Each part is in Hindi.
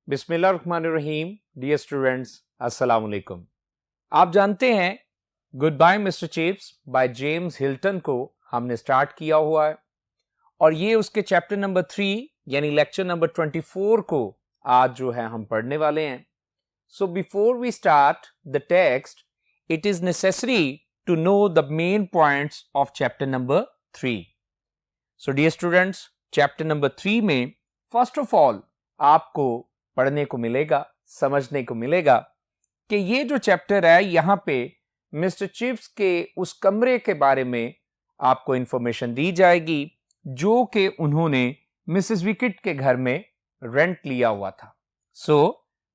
बिस्मिल्लाहिर्रहमानिर्रहीम। डियर स्टूडेंट्स, अस्सलाम वालेकुम। आप जानते हैं good bye mister Chips by James Hilton को हमने स्टार्ट किया हुआ है और ये उसके चैप्टर नंबर 3 यानी लेक्चर नंबर 24 को आज जो है हम पढ़ने वाले हैं। So before we start the text, it is necessary to know the main points of chapter number 3। So dear students, chapter number 3 में फर्स्ट ऑफ ऑल आपको पढ़ने को मिलेगा, समझने को मिलेगा कि ये जो चैप्टर है यहां पे मिस्टर चिप्स के उस कमरे के बारे में आपको इंफॉर्मेशन दी जाएगी जो कि उन्होंने मिसेस विकेट के घर में रेंट लिया हुआ था। So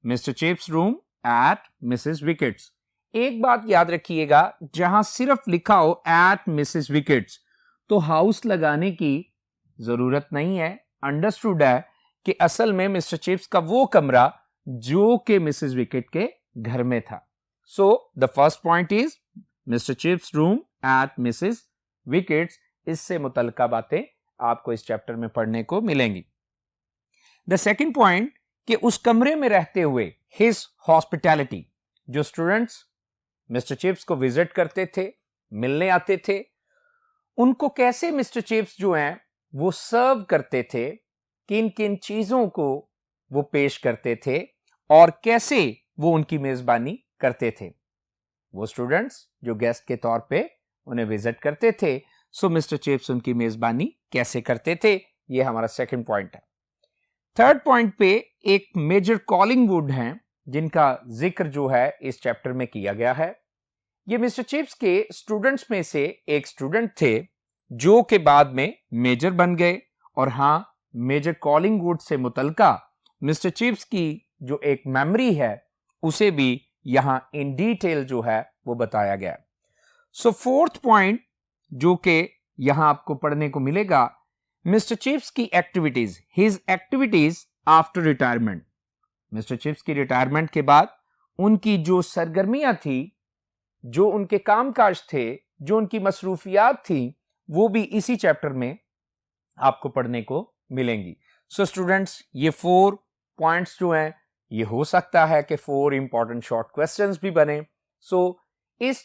Mr Chips room at Mrs Wickets. एक बात याद रखिएगा, जहां सिर्फ लिखा हो एट मिसेस विकेट्स तो हाउस लगाने की जरूरत नहीं है। अंडरस्टूड है कि असल में मिस्टर चिप्स का वो कमरा जो कि मिसेस विकेट के घर में था। So the first point is mister Chips room at Mrs wickets. इससे मुतल्लिका बातें आपको इस चैप्टर में पढ़ने को मिलेंगी। द सेकंड पॉइंट कि उस कमरे में रहते हुए हिज हॉस्पिटैलिटी, जो स्टूडेंट्स मिस्टर चिप्स को विजिट करते थे, मिलने आते थे, उनको कैसे मिस्टर चिप्स जो हैं वो सर्व करते थे, किन किन चीजों को वो पेश करते थे और कैसे वो उनकी मेजबानी करते थे। वो स्टूडेंट्स जो गेस्ट के तौर पे उन्हें विजिट करते थे, सो मिस्टर चिप्स उनकी मेजबानी कैसे करते थे, ये हमारा सेकंड पॉइंट है। थर्ड पॉइंट पे एक मेजर कॉलिंगवुड हैं जिनका जिक्र जो है इस चैप्टर में किया गया है। ये मिस्टर चिप्स के स्टूडेंट्स में से एक स्टूडेंट थे जो के बाद में मेजर बन गए। और हां, मेजर कॉलिंगवुड से मुतल्लिका मिस्टर चिप्स की जो एक मेमोरी है उसे भी यहां इन डिटेल जो है वो बताया गया। सो फोर्थ पॉइंट जो कि यहां आपको पढ़ने को मिलेगा, मिस्टर चिप्स की activities, his activities after retirement. Mister chips की रिटायरमेंट के बाद उनकी जो सरगर्मियां थी, जो उनके कामकाज थे, जो उनकी मसरूफियात थी, वो भी इसी चैप्टर में आपको पढ़ने को मिलेंगी। सो स्टूडेंट्स, ये 4 पॉइंट्स जो हैं ये हो सकता है कि 4 इंपॉर्टेंट शॉर्ट क्वेश्चंस भी बने। सो इस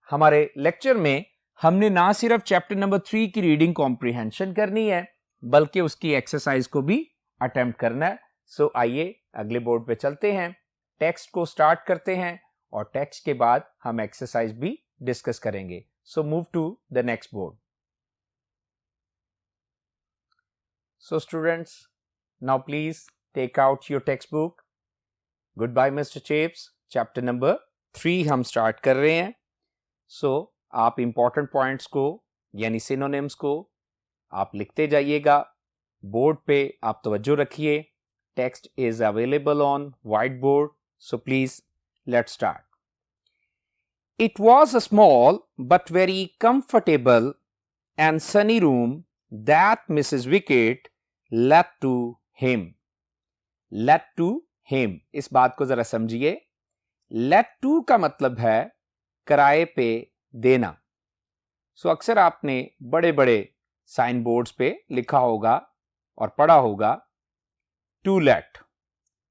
हमारे लेक्चर में हमने ना सिर्फ चैप्टर नंबर 3 की रीडिंग कॉम्प्रिहेंशन करनी है बल्कि उसकी एक्सरसाइज को भी अटेम्प्ट करना है। सो आइए अगले बोर्ड पे चलते हैं, टेक्स्ट को स्टार्ट करते हैं और टेक्स्ट के बाद हम एक्सरसाइज भी डिस्कस करेंगे। So move to the next board. So students, now please take out your textbook. Goodbye Mr. Chips, chapter number 3 हम स्टार्ट कर रहे हैं। So आप important points को यानी synonyms को आप लिखते जाइएगा। बोर्ड पे आप तवज्जो रखिए। Text is available on whiteboard. So please let's start. It was a small but very comfortable and sunny room that Mrs. Wicket let to him. Let to him, इस बात को जरा समझिए। Let to का मतलब है किराए पे देना। सो अक्सर आपने बड़े बड़े साइन बोर्ड्स पे लिखा होगा और पढ़ा होगा too late.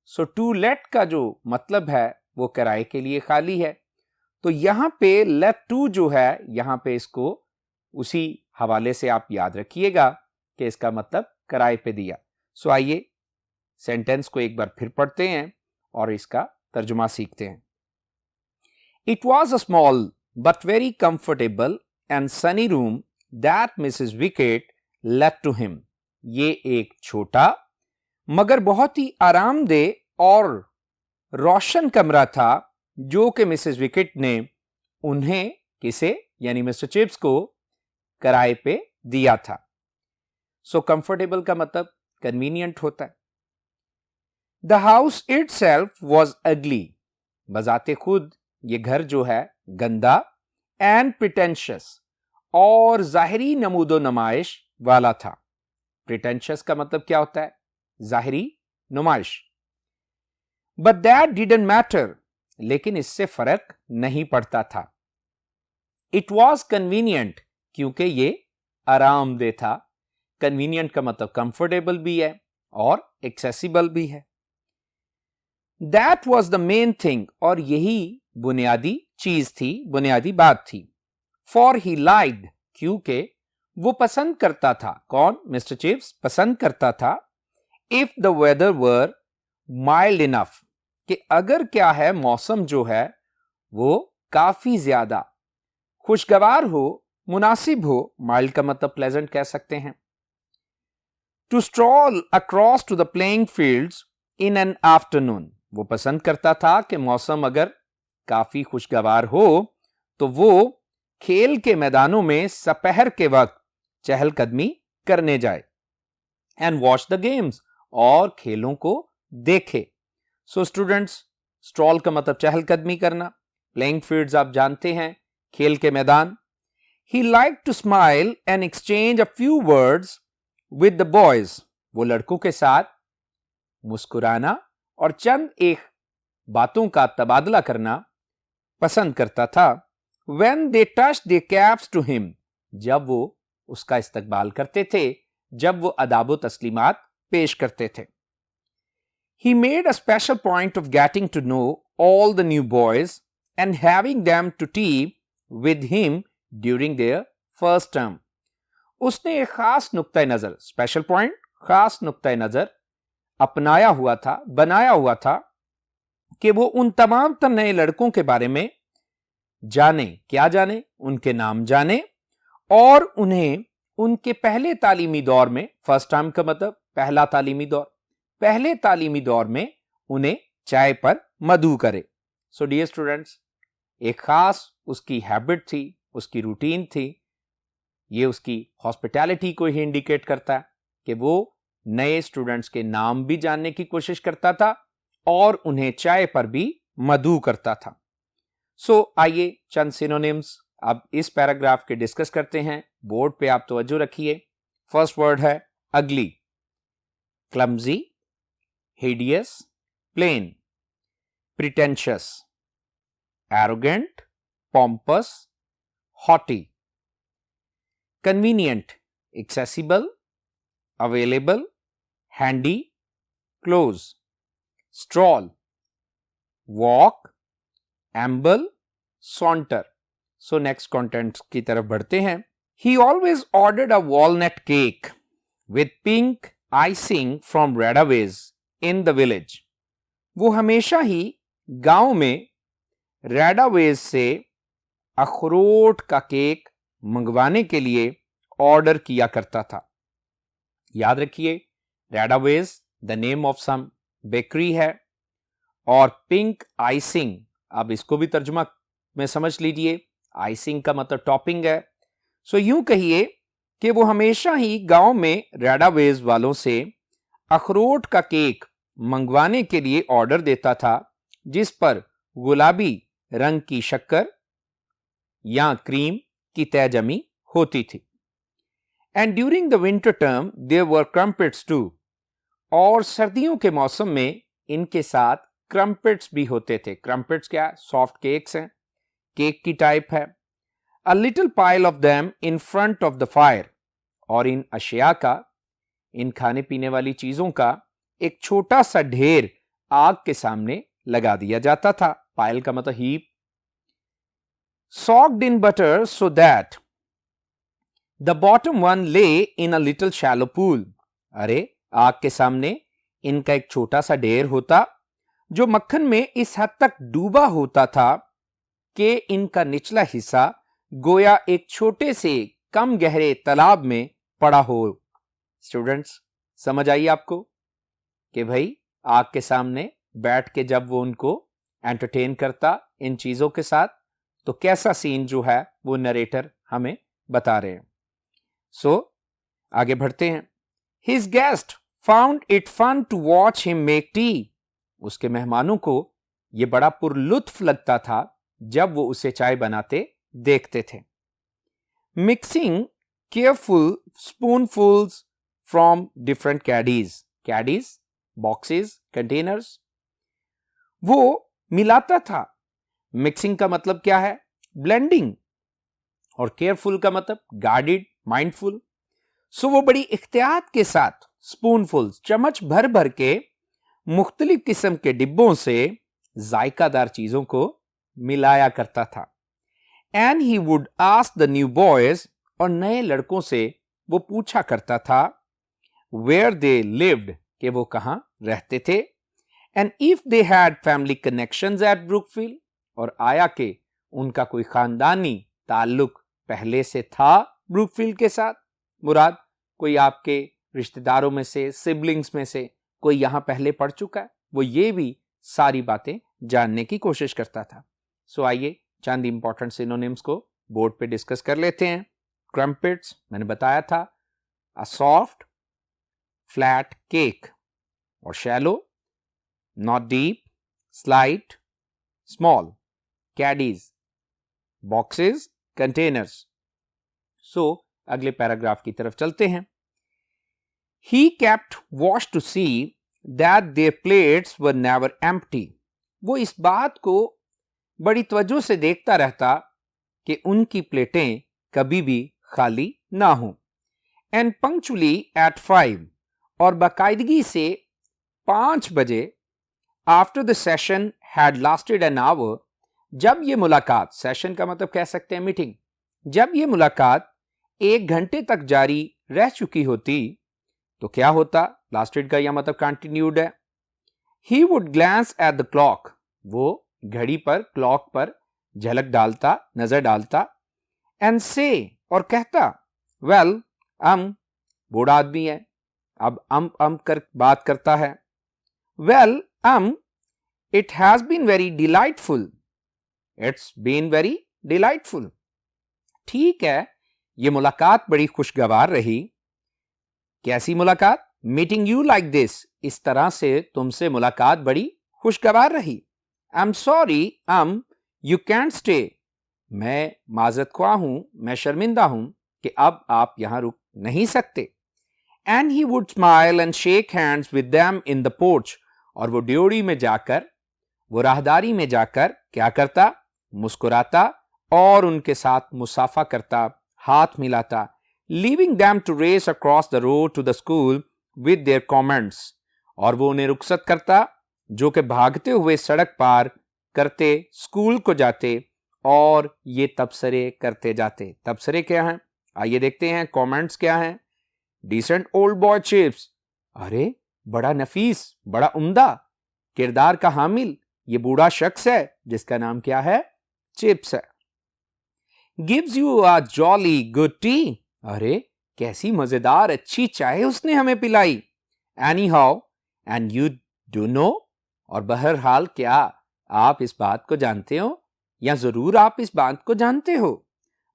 So too late का जो मतलब है वो किराए के लिए खाली है। तो यहां पे लेट टू जो है, यहां पे इसको उसी हवाले से आप याद रखिएगा कि इसका मतलब किराए पे दिया। सो आइए सेंटेंस को एक बार फिर पढ़ते हैं और इसका तर्जुमा सीखते हैं। It was a small but very comfortable and sunny room that Mrs Wickett let to him. ये एक छोटा मगर बहुत ही आरामदेह और रोशन कमरा था जो कि मिसेस विकेट ने उन्हें, किसे, यानी मिस्टर चिप्स को किराए पे दिया था। सो कंफर्टेबल का मतलब कन्वीनियंट होता है। द हाउस इटसेल्फ वॉज अगली। बजाते खुद ये घर जो है गंदा एंड प्रिटेंशियस और जाहिरी नमूदो नुमाइश वाला था। प्रिटेंशियस का मतलब क्या होता है? जाहिरी नुमाइश। बट दैट डिडंट मैटर, लेकिन इससे फर्क नहीं पड़ता था। इट वॉज कन्वीनियंट, क्योंकि ये आरामदेह था। कन्वीनियंट का मतलब कंफर्टेबल भी है और एक्सेसिबल भी है। That was the main thing, और यही बुनियादी चीज थी, बुनियादी बात थी। फॉर ही लाइक्ड, क्योंकि वो पसंद करता था। कौन? मिस्टर चिप्स पसंद करता था। If the weather were mild enough, कि अगर क्या है, मौसम जो है वो काफी ज्यादा खुशगवार हो, मुनासिब हो। माइल्ड का मतलब प्लेजेंट कह सकते हैं। To stroll across to the playing fields in an afternoon, वो पसंद करता था कि मौसम अगर काफी खुशगवार हो तो वो खेल के मैदानों में सपहर के वक्त चहलकदमी करने जाए। एंड वॉच द गेम्स, और खेलों को देखे। सो स्टूडेंट्स, स्ट्रॉल का मतलब चहलकदमी करना, प्लेइंग फील्ड्स आप जानते हैं, खेल के मैदान। He like to smile and exchange a few words with the boys, वो लड़कों के साथ मुस्कुराना और चंद एक बातों का तबादला करना पसंद करता था। When they touched their caps to him, जब वो उसका इस्तकबाल करते थे, जब वो अदाब व तस्लीमात पेश करते थे। He made a special point of getting to know all the new boys and having them to tea with him during their first term. उसने एक खास नुक्ता नजर, स्पेशल पॉइंट, खास नुक्ता नजर अपनाया हुआ था, बनाया हुआ था कि वो उन तमाम तर नए लड़कों के बारे में जाने। क्या जाने? उनके नाम जाने, और उन्हें उनके पहले तालीमी दौर में, फर्स्ट टर्म का मतलब पहला तालीमी दौर, पहले तालीमी दौर में उन्हें चाय पर मधु करे। सो डियर स्टूडेंट्स, एक खास उसकी हैबिट थी, उसकी रूटीन थी। ये उसकी हॉस्पिटैलिटी को ही इंडिकेट करता है कि वो नए स्टूडेंट्स के नाम भी जानने की कोशिश करता था और उन्हें चाय पर भी मधु करता था। सो आइए चंद सिनोनिम्स अब इस पैराग्राफ के डिस्कस करते हैं। बोर्ड पे आप तवज्जो रखिए। फर्स्ट वर्ड है ugly, clumsy, hideous, plain, pretentious, arrogant, pompous, haughty, convenient, accessible, available, handy, close, stroll, walk, amble, saunter. So next content की तरफ बढ़ते हैं। He always ordered a walnut cake with pink icing from Radaways in the village. वो हमेशा ही गांव में रेडावेज से अखरोट का केक मंगवाने के लिए ऑर्डर किया करता था। याद रखिए, Redaway's the name of some bakery है, और पिंक आइसिंग, अब इसको भी तर्जुमा में समझ लीजिए। आइसिंग का मतलब टॉपिंग है। सो यूं कहिए कि वो हमेशा ही गांव में रेडावेज वालों से अखरोट का केक मंगवाने के लिए ऑर्डर देता था, जिस पर गुलाबी रंग की शक्कर या क्रीम की तय जमी होती थी। And during the winter term there were crumpets too, और सर्दियों के मौसम में इनके साथ क्रम्पेट्स भी होते थे। क्रम्पेट्स क्या? सॉफ्ट केक्स हैं, केक की टाइप है। A little pile of them in front of the fire, और इन अशिया का, इन खाने पीने वाली चीजों का एक छोटा सा ढेर आग के सामने लगा दिया जाता था। पाइल का मतलब heap. soaked in butter so that the bottom one lay in a little shallow pool. अरे, आग के सामने इनका एक छोटा सा ढेर होता जो मक्खन में इस हद तक डूबा होता था कि इनका निचला हिस्सा गोया एक छोटे से कम गहरे तालाब में पड़ा हो। स्टूडेंट्स, समझ आई आपको कि भाई आग के सामने बैठ के जब वो उनको एंटरटेन करता इन चीजों के साथ, तो कैसा सीन जो है वो नरेटर हमें बता रहे हैं। सो आगे बढ़ते हैं। His guest found it fun to watch him make tea. उसके मेहमानों को ये बड़ा पुरलुत्फ लगता था जब वो उसे चाय बनाते देखते थे। Mixing careful spoonfuls from different caddies. Caddies, boxes, containers. वो मिलाता था। मिक्सिंग का मतलब क्या है? ब्लेंडिंग। और केयरफुल का मतलब गार्डेड, माइंडफुल। सो वो बड़ी इख्तियात के साथ स्पूनफुल्स, चम्मच भर भर के मुख्तलिफ किस्म के डिब्बों से जायकादार चीजों को मिलाया करता था। And he would ask the new boys, और नए लड़कों से वो पूछा करता था, वेयर दे लिव्ड, कि वो कहां रहते थे, and if they had family connections eight Brookfield, और आया कि उनका कोई खानदानी ताल्लुक पहले से था ब्रुकफील्ड के साथ, मुराद कोई आपके रिश्तेदारों में से, सिबलिंग्स में से कोई यहां पहले पढ़ चुका है, वो ये भी सारी बातें जानने की कोशिश करता था। सो आइए चंद इंपॉर्टेंट सिनोनिम्स को बोर्ड पे डिस्कस कर लेते हैं। क्रम्पेट्स मैंने बताया था, अ सॉफ्ट फ्लैट केक, और shallow, not deep, slight, small, caddies, boxes, containers. So अगले पैराग्राफ की तरफ चलते हैं। He kept watch to see that their plates were never empty. वो इस बात को बड़ी तवज्जो से देखता रहता कि उनकी प्लेटें कभी भी खाली ना हों। And punctually at 5, और बाकायदगी से 5 बजे, after the session had lasted an hour, जब ये मुलाकात, सेशन का मतलब कह सकते हैं मीटिंग, जब ये मुलाकात 1 घंटे तक जारी रह चुकी होती तो क्या होता? लास्टेड का यह मतलब कंटिन्यूड है। He would glans at the clock, वो घड़ी पर, क्लॉक पर झलक डालता, नजर डालता, एंड से, और कहता, वेल बूढ़ा आदमी है, अब कर बात करता है, well it has been very delightful, it's been very delightful. ठीक है, ये मुलाकात बड़ी खुशगवार रही। कैसी मुलाकात? मीटिंग यू लाइक दिस, इस तरह से तुमसे मुलाकात बड़ी खुशगवार रही। I am sorry you can't stay, मैं माजरत ख्वाह हूं, मैं शर्मिंदा हूं कि अब आप यहां रुक नहीं सकते। And he would smile and shake hands with them in the porch, और वो ड्योड़ी में जाकर, वो राहदारी में जाकर क्या करता? मुस्कुराता और उनके साथ मुसाफा करता, हाथ मिलाता, leaving them to race across the road to the school with their comments, और वो उन्हें रुखसत करता जो कि भागते हुए सड़क पार करते स्कूल को जाते और ये तबसरे करते जाते। तबसरे क्या हैं? आइए देखते हैं। कमेंट्स क्या हैं? डिसेंट ओल्ड बॉय चिप्स, अरे बड़ा नफीस, बड़ा उम्दा किरदार का हामिल ये बूढ़ा शख्स है जिसका नाम क्या है? चिप्स है। Gives you a jolly good tea, अरे कैसी मजेदार अच्छी चाय उसने हमें पिलाई। Anyhow, and you do know, और बहरहाल क्या आप इस बात को जानते हो, या जरूर आप इस बात को जानते हो।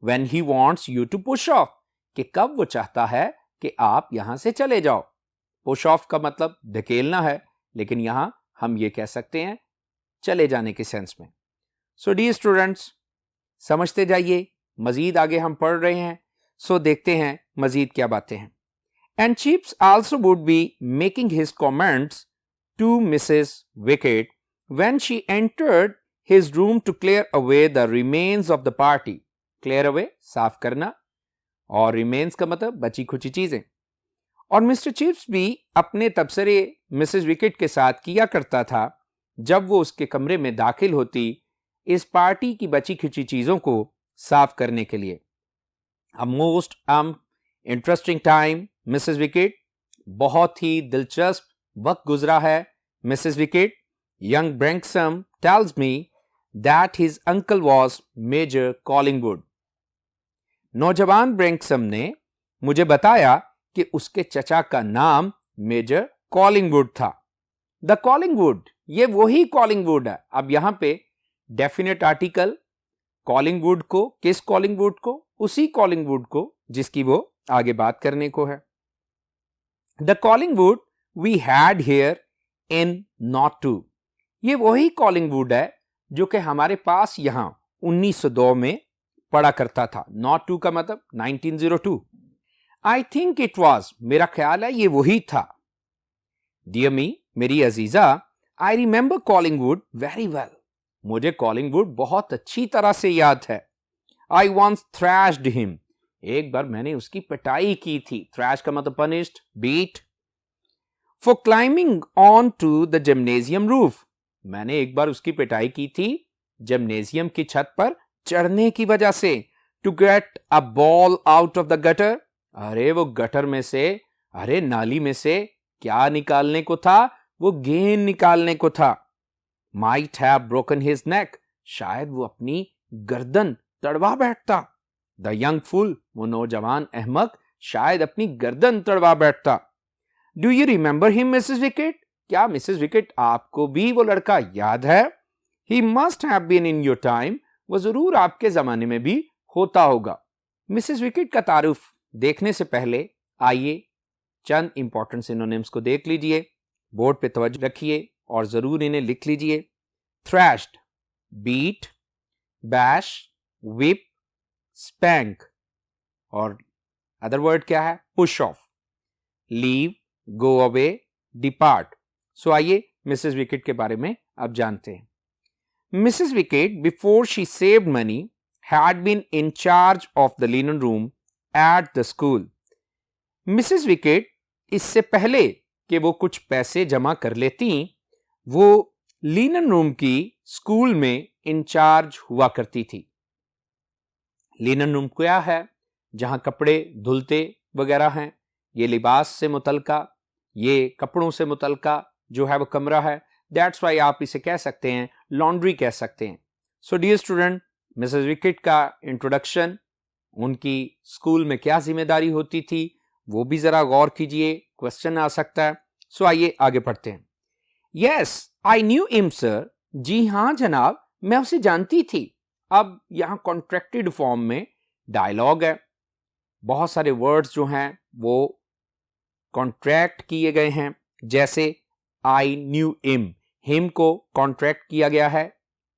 When he wants you to push off, कि कब वो चाहता है कि आप यहां से चले जाओ। पुश ऑफ का मतलब धकेलना है, लेकिन यहां हम ये कह सकते हैं चले जाने के सेंस में। सो डियर स्टूडेंट्स, समझते जाइए, मजीद आगे हम पढ़ रहे हैं। सो देखते हैं मजीद क्या बातें हैं। And Chips also would be making his comments to Mrs Wickett when she entered his room to clear away the remains of the party. Clear away साफ करना, और रिमेन्स का मतलब बची खुची चीजें। और मिस्टर चिप्स भी अपने तबसरे मिसेस विकेट के साथ किया करता था जब वो उसके कमरे में दाखिल होती इस पार्टी की बची खुची चीजों को साफ करने के लिए। A most interesting time, Mrs. Wicket, बहुत ही दिलचस्प वक्त गुजरा है Mrs wicket. Young Branksome tells me that his uncle was Major Collingwood. नौजवान ब्रैंक्सम ने मुझे बताया कि उसके चचा का नाम मेजर कॉलिंगवुड था। द कॉलिंगवुड, ये वही कॉलिंगवुड है। अब यहां पे डेफिनेट आर्टिकल कॉलिंगवुड को, किस कॉलिंगवुड को? उसी कॉलिंगवुड को जिसकी वो आगे बात करने को है। The Collingwood we had here in nought two, ये वही कॉलिंगवुड है जो कि हमारे पास यहां 1902 में पड़ा करता था। नॉट टू का मतलब 1902। आई थिंक इट वॉज, मेरा ख्याल है ये वही था। डियर मी, मेरी अजीजा, I remember Collingwood very well, मुझे कॉलिंगवुड बहुत अच्छी तरह से याद है। I once thrashed him, एक बार मैंने उसकी पिटाई की थी। थ्रैश का मतलब punished, beat. For climbing on to the gymnasium roof. मैंने एक बार उसकी पिटाई की थी जिम्नेजियम की छत पर चढ़ने की वजह से। To get a ball out of the gutter. अरे वो गटर में से, अरे नाली में से क्या निकालने को था? वो गेंद निकालने को था। Might have broken his neck. शायद वो अपनी गर्दन तड़वा बैठता। द यंग फूल, वो नौजवान अहमक शायद अपनी गर्दन तड़वा बैठता। Do you remember him Mrs Wickett? क्या मिसेस विकेट आपको भी वो लड़का याद है? He must have been in your time. वो जरूर आपके जमाने में भी होता होगा। मिसेस विकेट का तारुफ देखने से पहले आइए चंद इंपॉर्टेंट सिनोनिम्स को देख लीजिए। बोर्ड पे तवज्जो रखिए और जरूर इन्हें लिख लीजिए। Thrashed, beat, bash, whip, spank। और अदर वर्ड क्या है? Push off, leave, go away, depart. So आइए मिसेस विकेट के बारे में अब जानते हैं। Mrs Wicket before she saved money had been in charge of the linen room at the school. Mrs Wicket इससे पहले कि वो कुछ पैसे जमा कर लेती, वो लिनन रूम की स्कूल में इंचार्ज हुआ करती थी। लिनन रूम क्या है? जहां कपड़े धुलते वगैरह हैं। ये लिबास से मुतलका, ये कपड़ों से मुतलका जो है वो कमरा है। दैट्स वाई आप इसे कह सकते हैं लॉन्ड्री कह सकते हैं। So dear student, Mrs Wickett का इंट्रोडक्शन, उनकी स्कूल में क्या जिम्मेदारी होती थी वो भी जरा गौर कीजिए, क्वेश्चन आ सकता है। सो आइए आगे पढ़ते हैं। Yes I knew him sir. जी हाँ जनाब, मैं उसे जानती थी। अब यहां कॉन्ट्रैक्टेड फॉर्म में डायलॉग है। बहुत सारे वर्ड्स जो हैं वो कॉन्ट्रैक्ट किए गए हैं। जैसे आई न्यू हिम को कॉन्ट्रैक्ट किया गया है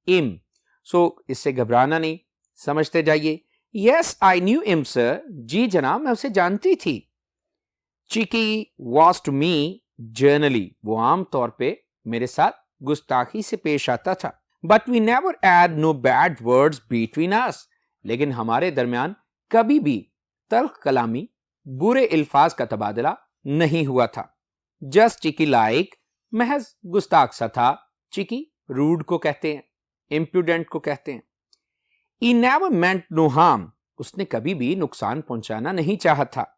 इम। सो इससे घबराना नहीं, समझते जाइए। Yes I knew him sir. जी जनाब, मैं उसे जानती थी। चिकी वॉज टू मी जर्नली। वो आमतौर पे मेरे साथ गुस्ताखी से पेश आता था। But we never had no bad words between us. लेकिन हमारे दरमियान कभी भी तल्ख कलामी, बुरे अल्फाज का तबादला नहीं हुआ था। जस्ट चिकी लाइक, महज गुस्ताख सा था। चिकी रूड को कहते हैं, इम्प्रूडेंट को कहते हैं। He never meant no harm. उसने कभी भी नुकसान पहुंचाना नहीं चाहा था।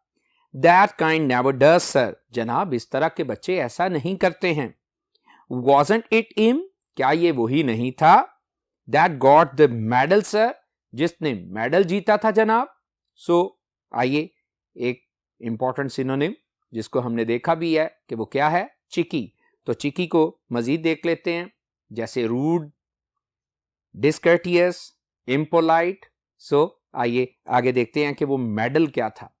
That kind never does sir. जनाब, इस तरह के बच्चे ऐसा नहीं करते हैं। Wasn't it him? क्या ये वही नहीं था? That got the medal sir. जिसने मेडल जीता था जनाब। सो आइए एक इंपॉर्टेंट सिनोनिम जिसको हमने देखा भी है कि वो क्या है? चिकी। तो चिकी को मजीद देख लेते हैं। जैसे रूड, डिस्कर्टियस, इम्पोलाइट। सो आइए आगे देखते हैं कि वो मेडल क्या था।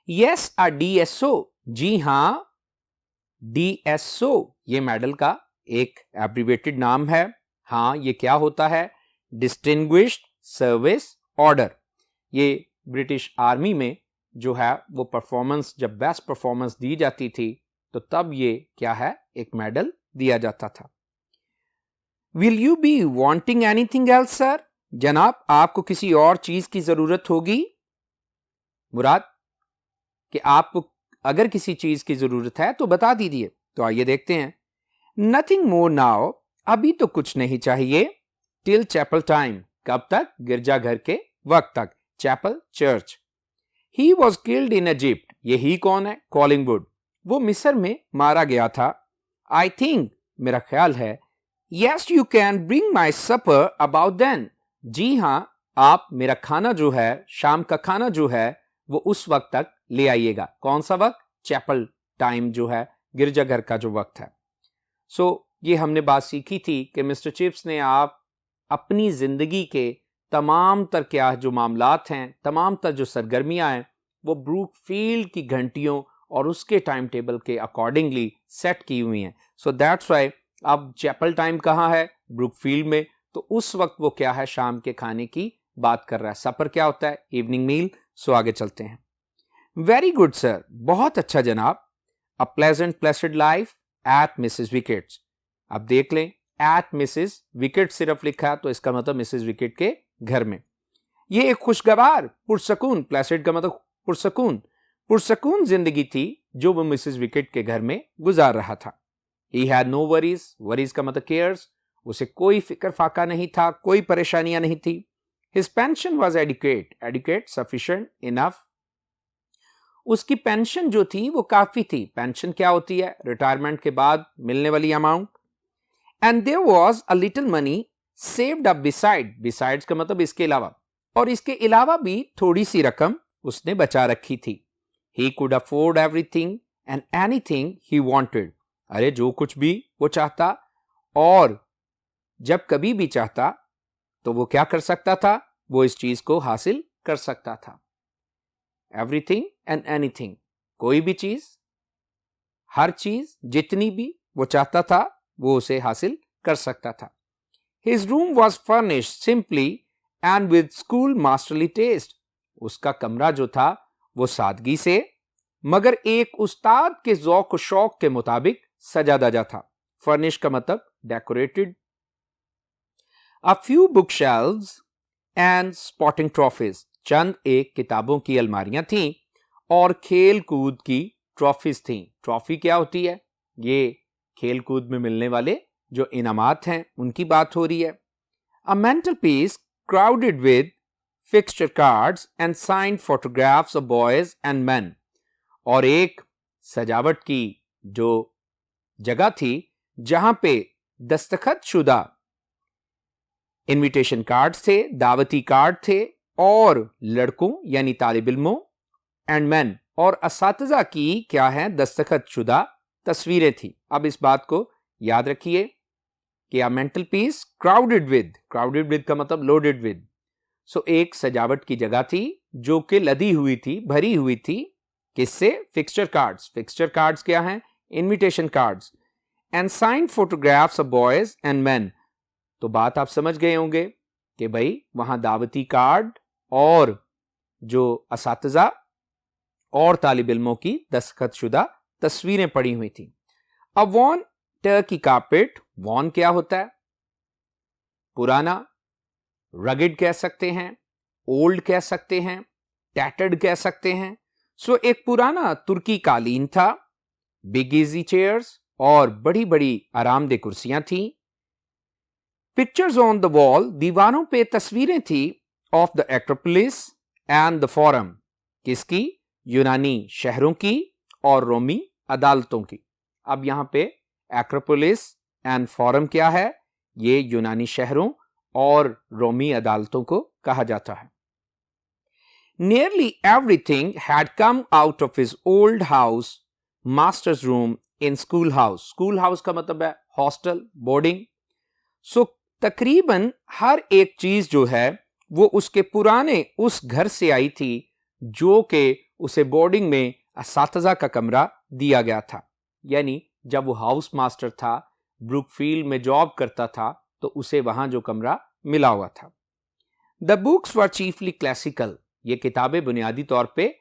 यस अ डीएसओ। जी हां, डीएसओ ये मेडल का एक एब्रिवेटेड नाम है। हाँ, ये क्या होता है? Distinguished service order. ये ब्रिटिश आर्मी में जो है वो परफॉर्मेंस, जब बेस्ट परफॉर्मेंस दी जाती थी तो तब ये क्या है? एक मेडल दिया जाता था। Will you be wanting anything else sir? जनाब, आपको किसी और चीज की जरूरत होगी? मुराद कि आपको अगर किसी चीज की जरूरत है तो बता दीजिए। तो आइए देखते हैं। Nothing more now. अभी तो कुछ नहीं चाहिए। Till chapel time. कब तक? गिरजाघर के वक्त तक। Chapel church. He was killed in Egypt. ये ही कौन है? कॉलिंगवुड। वो मिस्र में मारा गया था। आई थिंक, मेरा ख्याल है। Yes you can bring my supper about then. जी हां, आप मेरा खाना जो है, शाम का खाना जो है वो उस वक्त तक ले आइएगा। कौन सा वक्त? चैपल टाइम जो है, गिरजाघर का जो वक्त है। सो ये हमने बात सीखी थी कि मिस्टर चिप्स ने आप अपनी जिंदगी के तमाम तर क्या जो मामलात हैं, तमाम तर जो सरगर्मियां हैं वो ब्रूकफील्ड की घंटियों और उसके टाइम टेबल के अकॉर्डिंगली सेट की हुई हैं। सो दैट्स वाई अब चैपल टाइम कहाँ है? ब्रूकफील्ड में। तो उस वक्त वो क्या है? शाम के खाने की बात कर रहा है। सपर क्या होता है? इवनिंग मील। सो आगे चलते हैं। Very good sir. बहुत अच्छा जनाब। A pleasant Placid life at Mrs wickets. अब देख लें, एट मिसेस विकेट सिर्फ लिखा तो इसका मतलब मिसेस विकेट के घर में। ये एक खुशगवार पुरसकून, प्लेसिड का मतलब पुरसकून, पुरसकून जिंदगी थी जो वो मिसेस विकेट के घर में गुजार रहा था। He had no worries, worries का मतलब cares, उसे कोई फिक्र फाका नहीं था, कोई परेशानियां नहीं थी। His pension was adequate, sufficient, enough. उसकी पेंशन जो थी वो काफी थी। पेंशन क्या होती है? रिटायरमेंट के बाद मिलने वाली amount. And there was a little money saved up besides का मतलब इसके अलावा, और इसके अलावा भी थोड़ी सी रकम उसने बचा रखी थी। He could afford everything and anything he wanted. अरे जो कुछ भी वो चाहता और जब कभी भी चाहता तो वो क्या कर सकता था? वो इस चीज को हासिल कर सकता था। एवरीथिंग एंड एनीथिंग, कोई भी चीज, हर चीज, जितनी भी वो चाहता था वो उसे हासिल कर सकता था। His room was furnished simply and with school masterly taste. उसका कमरा जो था वो सादगी से मगर एक उस्ताद के ज़ौक़ शौक के मुताबिक सजा दजा था। फर्निश का मतलब decorated. A few bookshelves and sporting trophies. चंद एक किताबों की अलमारियां थीं और खेल कूद की ट्रॉफीज थीं। ट्रॉफी क्या होती है? ये खेल कूद में मिलने वाले जो इनामात हैं उनकी बात हो रही है। A mental piece crowded with fixture cards and signed photographs of boys and men. और एक सजावट की जो जगह थी जहां पे दस्तखत शुदा इनविटेशन कार्ड्स थे, दावती कार्ड थे और लड़कों यानी तालिब इल्मों एंड मैन और असातिज़ा की क्या है? दस्तखत शुदा तस्वीरें थी। अब इस बात को याद रखिए कि आ मेंटल पीस क्राउडेड विद का मतलब लोडेड विद। सो एक सजावट की जगह थी जो कि लदी हुई थी, भरी हुई थी। किससे? फिक्सचर कार्ड्स क्या हैं? Invitation cards. And signed photographs of boys and man. तो बात आप समझ गए होंगे कि भाई वहां दावती कार्ड और जो असातिज़ा और तालिब इल्मों की दस्तखत शुदा तस्वीरें पड़ी हुई थी। अब वॉन टर्की कार्पेट, वॉन क्या होता है? पुराना, रगेड कह सकते हैं, ओल्ड कह सकते हैं, टैटर्ड कह सकते हैं। सो एक पुराना तुर्की कालीन था, बिग इजी चेयर्स और बड़ी बड़ी आरामदेह कुर्सियां थी। पिक्चर्स ऑन द वॉल, दीवारों पे तस्वीरें थी of the Acropolis and the forum. किसकी? यूनानी शहरों की और रोमी अदालतों की। अब यहां पे एक्रोपोलिस एंड फोरम क्या है? ये यूनानी शहरों और रोमी अदालतों को कहा जाता है। Nearly everything had come out of his old house, master's room in school house. School house का मतलब है हॉस्टल, बोर्डिंग। सो तकरीबन हर एक चीज जो है वो उसके पुराने उस घर से आई थी जो कि उसे बोर्डिंग में असातिज़ा का कमरा दिया गया था। यानी जब वो हाउस मास्टर था, ब्रुकफील्ड में जॉब करता था, तो उसे वहां जो कमरा मिला हुआ था। The books were chiefly classical. ये किताबें बुनियादी तौर पे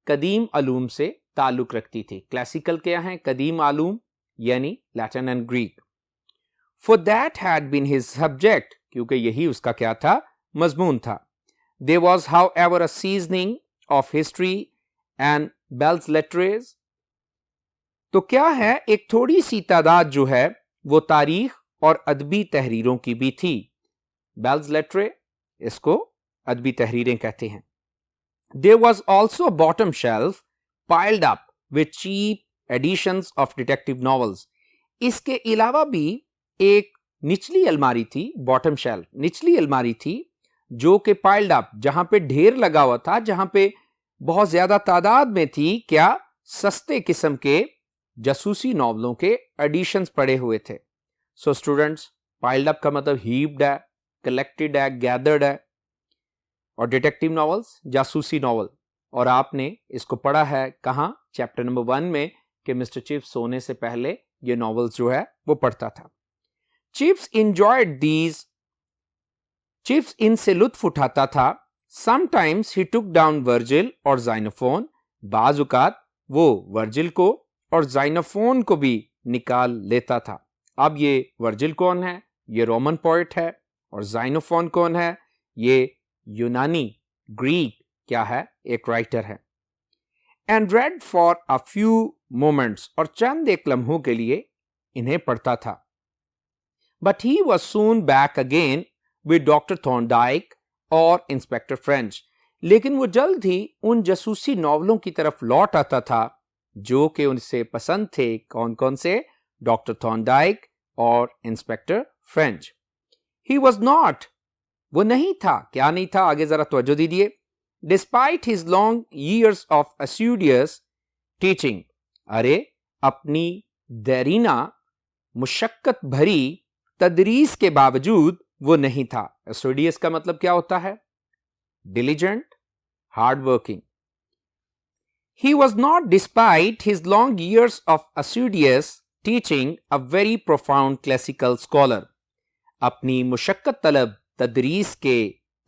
कदीम अलूम से ताल्लुक रखती थी। क्लासिकल क्या है? कदीम आलूम यानी Latin and Greek. For that had been his subject, क्योंकि यही उसका क्या था? मजमून था। There was however a seasoning of history and belles lettres. तो क्या है? एक थोड़ी सी तादाद जो है वो तारीख और अदबी तहरीरों की भी थी। बेल्स लेटरे, इसको अदबी तहरीरें कहते हैं। There was also a bottom shelf piled up with cheap editions of detective novels. इसके अलावा भी एक निचली अलमारी थी, बॉटम शेल्फ, निचली अलमारी थी जो कि पाइल्ड अप, जहां पे ढेर लगा हुआ था, जहां पे बहुत ज्यादा तादाद में थी क्या? सस्ते किस्म के जासूसी नॉवलों के एडिशंस पड़े हुए थे। सो स्टूडेंट्स, पाइल्ड अप का मतलब हीप्ड है, कलेक्टेड है, गैदर्ड है, और डिटेक्टिव नॉवेल्स जासूसी नॉवल। और आपने इसको पढ़ा है कहां? चैप्टर नंबर 1 में कि मिस्टर चिप्स सोने से पहले ये नॉवेल्स जो है वो पढ़ता था। चिप्स इंजॉयड दीज, चिप्स इनसे लुत्फ उठाता था। Sometimes he took down Virgil और जाइनोफोन, बाजुकात वो वर्जिल को और जाइनोफोन को भी निकाल लेता था। अब ये वर्जिल कौन है? ये रोमन पोएट है। और जाइनोफोन कौन है? ये यूनानी, ग्रीक क्या है? एक राइटर है। and read for a few moments, और चंद एक लम्हों के लिए इन्हें पढ़ता था. But he was soon back again with Dr. Thorndyke और इंस्पेक्टर फ्रेंच. लेकिन वो जल्द ही उन जासूसी नॉवलों की तरफ लौट आता था जो कि उनसे पसंद थे. कौन कौन से? डॉक्टर थॉर्नडाइक और inspector French. He was not, वो नहीं था. क्या नहीं था? आगे जरा तवज्जो दीजिए. Despite his long years of assiduous teaching, अरे अपनी देरीना मुशक्कत भरी तदरीस के बावजूद वो नहीं था. assiduous का मतलब क्या होता है? diligent, hard working. He was not, despite his long years of assiduous teaching, a very profound classical scholar. अपनी मुशक्कत तलब तदरीस के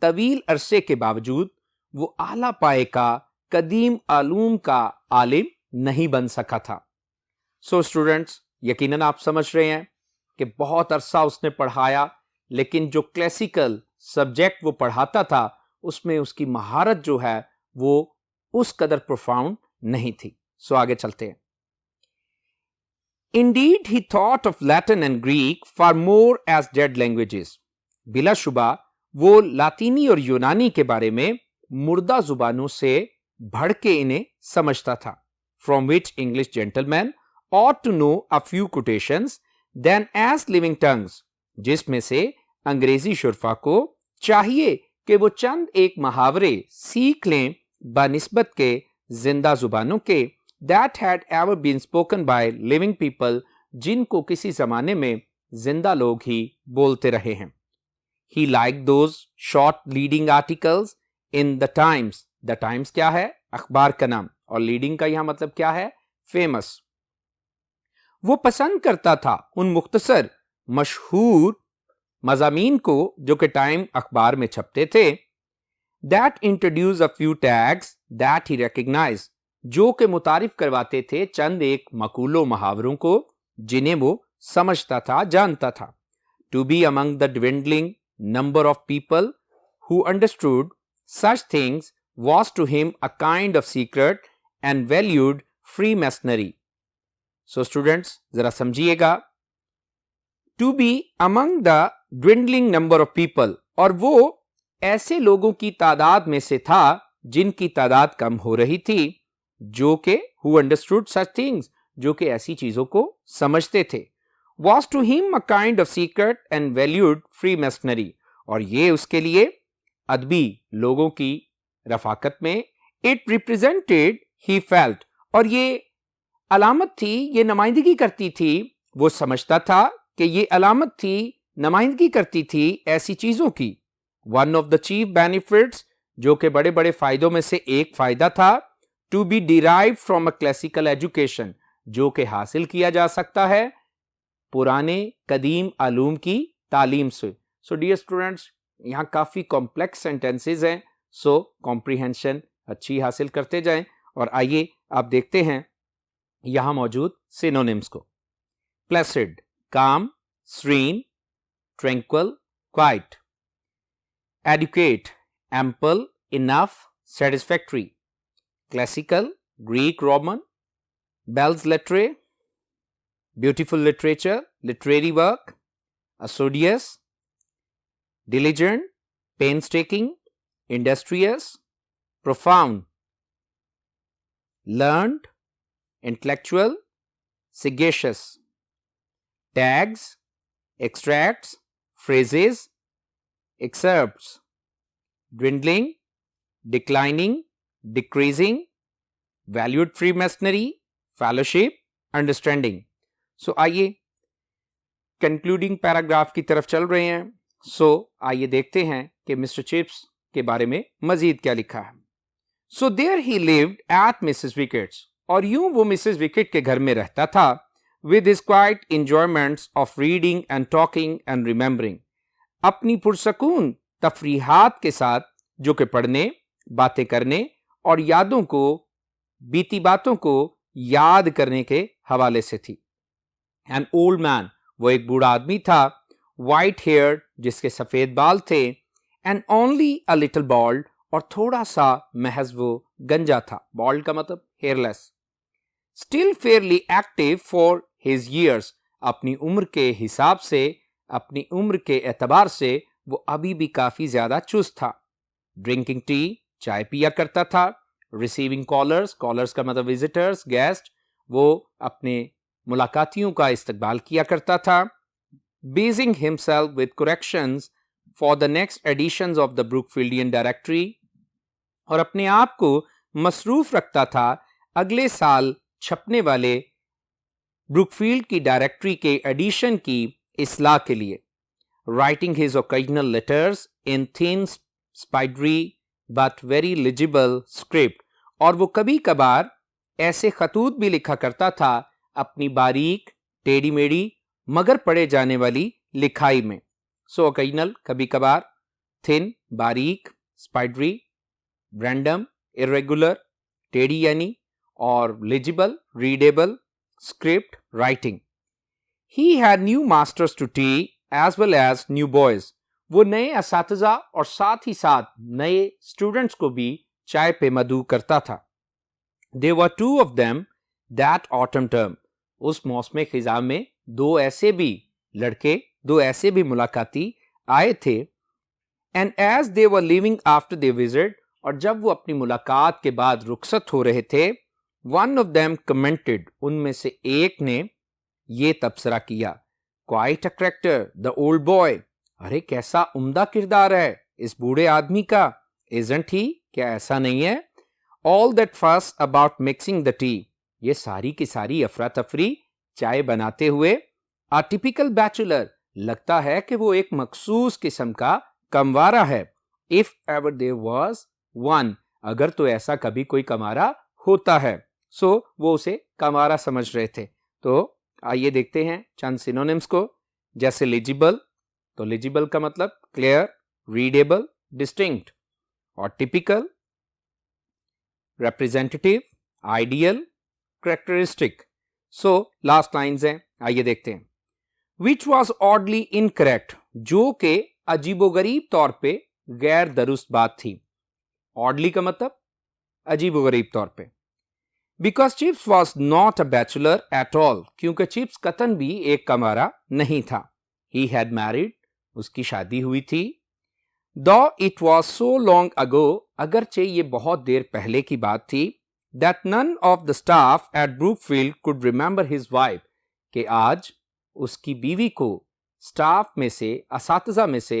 तवील अरसे के बावजूद वो आला पाए का कदीम आलूम का आलिम नहीं बन सका था. सो स्टूडेंट्स, यकीनन आप समझ रहे हैं कि बहुत अरसा उसने पढ़ाया, लेकिन जो क्लासिकल सब्जेक्ट वो पढ़ाता था उसमें उसकी महारत जो है वो उस कदर प्रोफाउंड नहीं थी. सो आगे चलते हैं. Indeed, he thought of Latin and Greek far more as dead languages. बिलाशुबा वो लातीनी और यूनानी के बारे में मुर्दा जुबानों से बढ़ के इन्हें समझता था. From which English gentlemen ought to know a few quotations than as living tongues, जिसमें से अंग्रेजी शुरफा को चाहिए कि वो चंद एक मुहावरे सीख लें बनिस्बत के जिंदा जुबानों के, that had ever been spoken by living people, जिनको किसी जमाने में जिंदा लोग ही बोलते रहे हैं. He liked those short leading articles in the Times. The Times क्या है? अखबार का नाम. और लीडिंग का यहां मतलब क्या है? फेमस. वो पसंद करता था उन मुख्तसर मशहूर मज़ामीन को जो कि टाइम अखबार में छपते थे. That introduce a few tags that he recognized, जो कि मुतारिफ करवाते थे चंद एक मकूलों मुहावरों को जिन्हें वो समझता था, जानता था. To be among the dwindling number of people who understood such things was to him a kind of secret and valued Freemasonry. So students, जरा समझिएगा. To be among the dwindling number of people, और वो ऐसे लोगों की तादाद में से था जिनकी तादाद कम हो रही थी, जो कि who understood such things, जो कि ऐसी चीजों को समझते थे. Was to him a kind of secret and valued Freemasonry, और ये उसके लिए अदबी लोगों की रफाकत में it represented, he felt, और ये अलामत थी, ये नुमाइंदगी करती थी. वो समझता था कि ये अलामत थी, नुमाइंदगी करती थी ऐसी चीजों की. One of the chief benefits, जो कि बड़े बड़े फायदों में से एक फायदा था, to be derived from a classical education, जो कि हासिल किया जा सकता है पुराने कदीम आलूम की तालीम से. सो डियर स्टूडेंट्स, यहाँ काफ़ी कॉम्प्लेक्स सेंटेंसेस हैं, सो कॉम्प्रीहेंशन अच्छी हासिल करते जाएं. और आइए आप देखते हैं यहाँ मौजूद सिनोनिम्स को. प्लेसिड, काम, serene, tranquil, quiet. Adequate, ample, enough, satisfactory. Classical, Greek, Roman. Belles lettres, beautiful literature, literary work. Assiduous, diligent, painstaking, industrious. Profound, learned, intellectual, sagacious. Tags, extracts, phrases, excerpts. Dwindling, declining, decreasing. Valued Freemasonry, fellowship, understanding. So आइए कंक्लूडिंग पैराग्राफ की तरफ चल रहे हैं. सो आइए देखते हैं कि मिस्टर चिप्स के बारे में मजीद क्या लिखा है. So there he lived at Mrs Wickett's, और यूं वो मिसेस विकेट के घर में रहता था. With his quiet enjoyments of reading and talking and remembering, अपनी पुरसकून तफरीहात के साथ जो कि पढ़ने, बातें करने और यादों को, बीती बातों को याद करने के हवाले से थी. एन ओल्ड मैन, वो एक बूढ़ा आदमी था. वाइट हेयर, जिसके सफेद बाल थे. And only a little bald, और थोड़ा सा महज वो गंजा था. बॉल्ड का मतलब hairless. Still fairly active for his years. अपनी उम्र के हिसाब से, अपनी उम्र के एतबार से वो अभी भी काफी ज्यादा चुस्त था. Drinking tea, चाय पिया करता था. Receiving callers, callers का मतलब visitors, guest, वो अपने मुलाकातियों का इस्तकबाल किया करता था. Busying himself with corrections for the next editions of the Brookfieldian Directory, और अपने आप को मसरूफ रखता था अगले साल छपने वाले ब्रुकफील्ड की डायरेक्टरी के एडिशन की इस्लाह के लिए. Writing his occasional letters in thin, spidery but very legible script, और वो कभी कभार ऐसे खतूत भी लिखा करता था अपनी बारीक, टेढ़ी मेढ़ी मगर पढ़े जाने वाली लिखाई में. सो ओकेजनल कभी कभार, थिन बारीक, स्पाइडरी रैंडम इरेगुलर टेढ़ी यानी, और legible readable, script writing. He had new masters to tea as well as new boys. वो नए असातिज़ा और साथ ही साथ नए स्टूडेंट्स को भी चाय पे मदऊ करता था. There were two of them that autumn term. उस मौसम खिज़ा में दो ऐसे भी लड़के, दो ऐसे भी मुलाकाती आए थे. And as they were leaving after their visit, और जब वो अपनी मुलाकात के बाद रुखसत हो रहे थे, one of them commented, उनमें से एक ने ये तबसरा किया, quite a character, the old boy. अरे कैसा उम्दा किरदार है इस बूढ़े आदमी का. Isn't he? क्या ऐसा नहीं है? All that fuss about mixing the tea, ये सारी की सारी अफरा तफरी चाय बनाते हुए. A typical bachelor, लगता है कि वो एक मखसूस किस्म का कमवारा है. If ever there was one, अगर तो ऐसा कभी कोई कमारा होता है. सो वो उसे कमारा समझ रहे थे. तो आइए देखते हैं चंद सिनोनिम्स को. जैसे लेजिबल, तो लेजिबल का मतलब क्लियर, रीडेबल, डिस्टिंक्ट. और typical, representative, ideal, characteristic. So last lines हैं, आइए देखते हैं. Which was oddly incorrect, जो के अजीबोगरीब तौर पे गैर दुरुस्त बात थी. Oddly का मतलब अजीबोगरीब तौर पे. Because Chips was not a bachelor at all, क्योंकि चिप्स कतन भी एक कमारा नहीं था. He had married, उसकी शादी हुई थी. Though it was so long ago, अगरचे ये बहुत देर पहले की बात थी, that none of the staff at Brookfield could remember his wife, कि आज उसकी बीवी को स्टाफ में से, असातिज़ा में से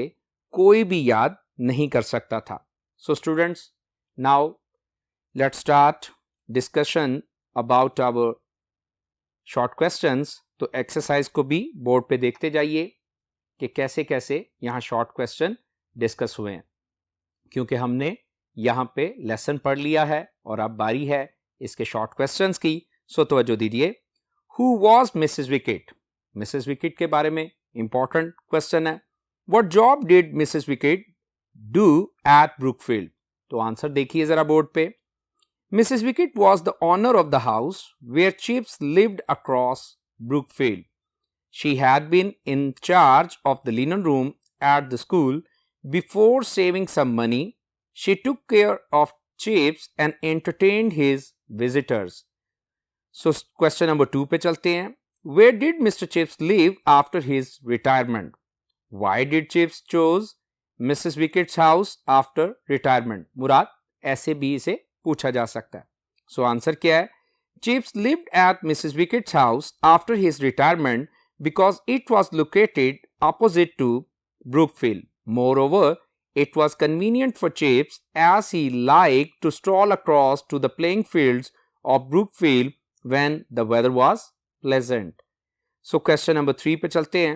कोई भी याद नहीं कर सकता था. So students, now let's start discussion about our short questions. तो एक्सरसाइज को भी बोर्ड पे देखते जाइए कि कैसे कैसे यहाँ शॉर्ट क्वेश्चन डिस्कस हुए हैं, क्योंकि हमने यहाँ पे लेसन पढ़ लिया है और अब बारी है इसके शॉर्ट क्वेश्चंस की. सो तवज्जो दीजिए. Who was Mrs Wickett? Mrs wicket के बारे में इंपॉर्टेंट क्वेश्चन है. What job did Mrs Wickett do at Brookfield? तो आंसर देखिए जरा बोर्ड पे. Mrs Wickett was the owner of the house where Chips lived across Brookfield. She had been in charge of the linen room at the school. Before saving some money, she took care of Chips and entertained his visitors. So question number 2 पे चलते हैं. Where did Mr. Chips live after his retirement? Why did Chips chose Mrs. Wicket's house after retirement? मुराद ऐसे भी इसे पूछा जा सकता है. So आंसर क्या है? Chips lived at Mrs. Wicket's house after his retirement because it was located opposite to Brookfield. Moreover, it was convenient for Chips as he liked to stroll across to the playing fields of Brookfield when the weather was pleasant. So question number 3 पे चलते हैं.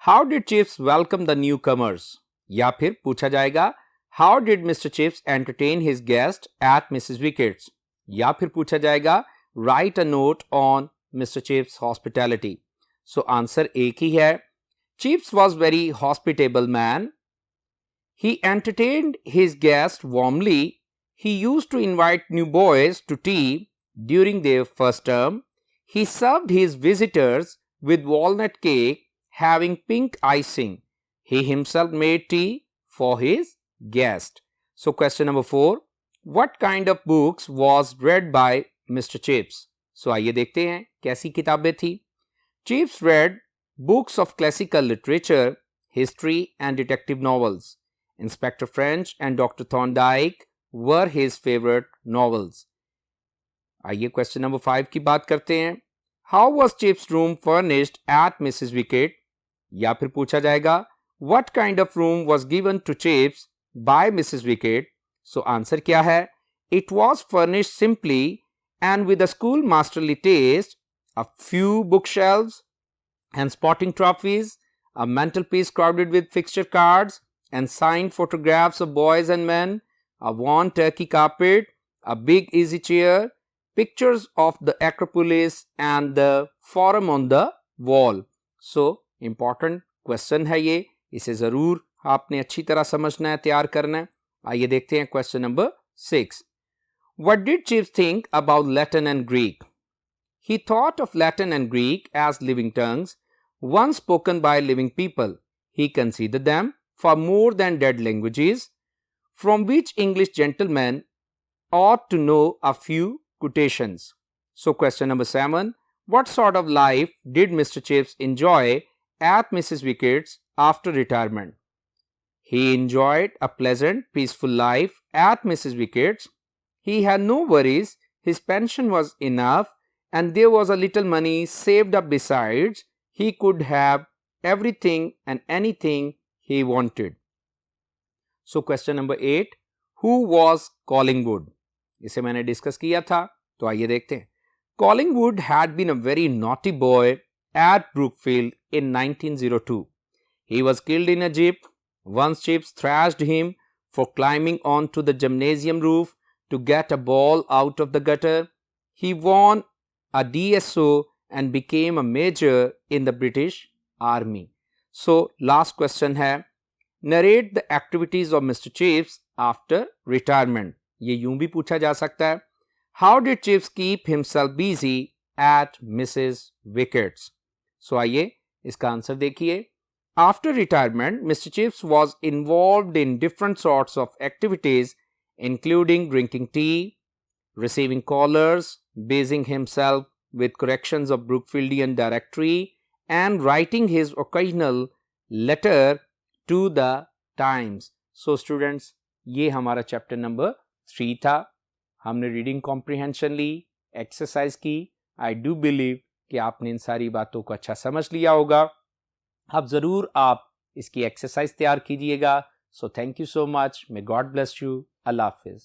How did Chips welcome the newcomers? या फिर पूछा जाएगा How did Mr. Chips entertain his guest at Mrs. Wicket's? या फिर पूछा जाएगा Write a note on Mr. Chips' hospitality. So answer एक ही है. Chips was very hospitable man. He entertained his guests warmly. He used to invite new boys to tea during their first term. He served his visitors with walnut cake having pink icing. He himself made tea for his guest. So question number 4. What kind of books was read by Mr. Chips? So आइए देखते हैं कैसी किताबें थी. Chips read books of classical literature, history and detective novels. Inspector French and Dr. Thorndyke were his favorite novels. आइए क्वेश्चन नंबर 5 की बात करते हैं. How was Chip's room furnished at Mrs. Wicket? या फिर पूछा जाएगा What kind of room was given to Chips by Mrs. Wicket? So answer क्या है? It was furnished simply and with a schoolmasterly taste, a few bookshelves and spotting trophies, a mantelpiece crowded with fixture cards and signed photographs of boys and men, a worn turkey carpet, a big easy chair, pictures of the Acropolis and the Forum on the wall. So, important question है ये, इसे ज़रूर आपने अच्छी तरह समझना है, तैयार करना है. आइए देखते हैं question number 6. What did Chips think about Latin and Greek? He thought of Latin and Greek as living tongues, once spoken by living people. He considered them for more than dead languages, from which English gentlemen ought to know a few quotations. So question number 7. What sort of life did Mr. Chips enjoy at Mrs. Wicket's after retirement? He enjoyed a pleasant, peaceful life at Mrs. Wicket's. He had no worries, his pension was enough, and there was a little money saved up besides. He could have everything and anything he wanted. So question number 8. Who was Collingwood? इसे मैंने डिस्कस किया था, तो आइए देखते हैं. Collingwood had been a very naughty boy at Brookfield in 1902. He was killed in a jeep. Once Chips thrashed him for climbing onto the gymnasium roof to get a ball out of the gutter. He won a DSO and became a major in the British Army. So, last question है, narrate the activities of Mr. Chips after retirement. ये यूं भी पूछा जा सकता है. How did Chips keep himself busy at Mrs. Wicket's? So, आइए इसका आंसर देखिए. After retirement, Mr. Chips was involved in different sorts of activities, including drinking tea, receiving callers, basing himself with corrections of Brookfieldian directory, and writing his occasional letter to the Times. So students, ये हमारा चैप्टर नंबर 3 था. हमने रीडिंग कॉम्प्रिहेंशन ली, एक्सरसाइज की. आई डू बिलीव कि आपने इन सारी बातों को अच्छा समझ लिया होगा. अब ज़रूर आप इसकी एक्सरसाइज तैयार कीजिएगा. So thank you so much. May God bless you. अल्लाह हाफिज़.